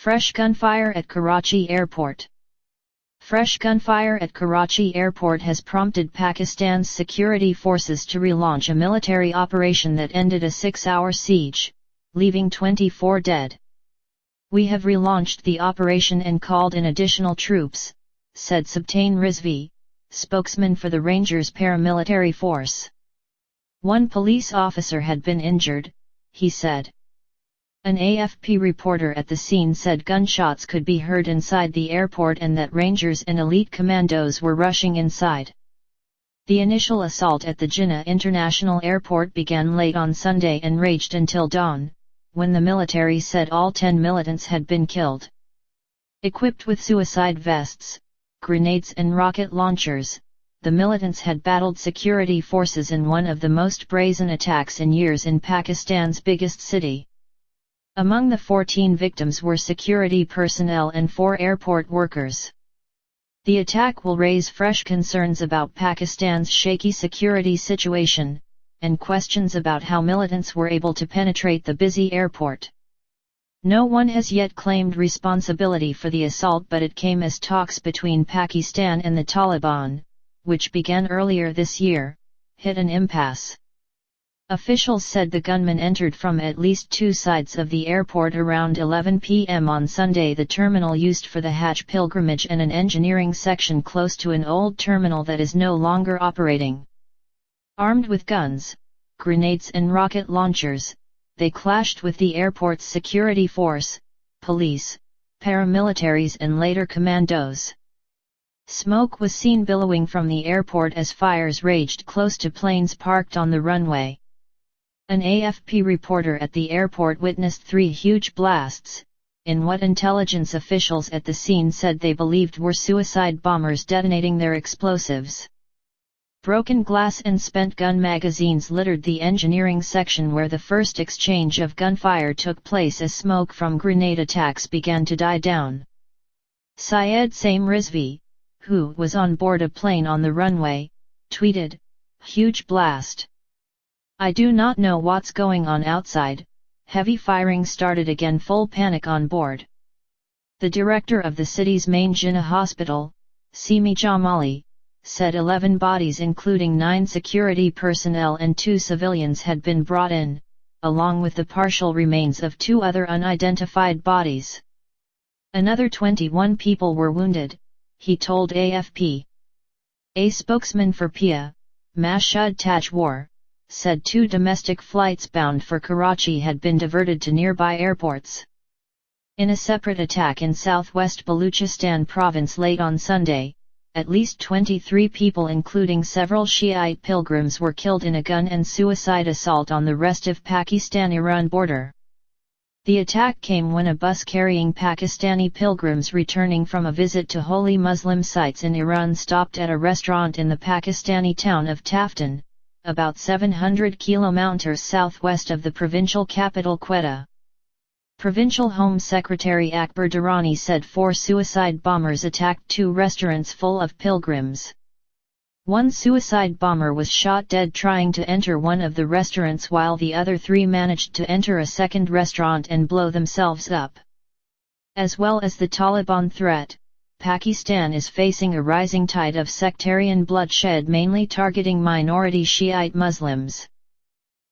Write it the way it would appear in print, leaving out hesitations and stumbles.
Fresh gunfire at Karachi Airport. Fresh gunfire at Karachi Airport has prompted Pakistan's security forces to relaunch a military operation that ended a 6-hour siege, leaving 24 dead. "We have relaunched the operation and called in additional troops," said Subtain Rizvi, spokesman for the Rangers paramilitary force. "One police officer had been injured," he said. An AFP reporter at the scene said gunshots could be heard inside the airport and that Rangers and elite commandos were rushing inside. The initial assault at the Jinnah International Airport began late on Sunday and raged until dawn, when the military said all 10 militants had been killed. Equipped with suicide vests, grenades and rocket launchers, the militants had battled security forces in one of the most brazen attacks in years in Pakistan's biggest city. Among the 14 victims were security personnel and 4 airport workers. The attack will raise fresh concerns about Pakistan's shaky security situation, and questions about how militants were able to penetrate the busy airport. No one has yet claimed responsibility for the assault, but it came as talks between Pakistan and the Taliban, which began earlier this year, hit an impasse. Officials said the gunman entered from at least 2 sides of the airport around 11 p.m. on Sunday, the terminal used for the Hajj pilgrimage and an engineering section close to an old terminal that is no longer operating. Armed with guns, grenades and rocket launchers, they clashed with the airport's security force, police, paramilitaries and later commandos. Smoke was seen billowing from the airport as fires raged close to planes parked on the runway. An AFP reporter at the airport witnessed 3 huge blasts, in what intelligence officials at the scene said they believed were suicide bombers detonating their explosives. Broken glass and spent gun magazines littered the engineering section where the first exchange of gunfire took place as smoke from grenade attacks began to die down. Syed Saim Rizvi, who was on board a plane on the runway, tweeted, "Huge blast. I do not know what's going on outside, heavy firing started again, full panic on board." The director of the city's main Jinnah hospital, Simi Jamali, said 11 bodies including 9 security personnel and 2 civilians had been brought in, along with the partial remains of 2 other unidentified bodies. Another 21 people were wounded, he told AFP. A spokesman for PIA, Mashud Tajwar, said 2 domestic flights bound for Karachi had been diverted to nearby airports. In a separate attack in southwest Baluchistan province late on Sunday, at least 23 people including several Shiite pilgrims were killed in a gun and suicide assault on the restive Pakistan-Iran border. The attack came when a bus carrying Pakistani pilgrims returning from a visit to holy Muslim sites in Iran stopped at a restaurant in the Pakistani town of Taftan, about 700 kilometers southwest of the provincial capital Quetta. Provincial Home Secretary Akbar Durrani said 4 suicide bombers attacked 2 restaurants full of pilgrims. One suicide bomber was shot dead trying to enter one of the restaurants, while the other 3 managed to enter a second restaurant and blow themselves up. As well as the Taliban threat, Pakistan is facing a rising tide of sectarian bloodshed mainly targeting minority Shiite Muslims.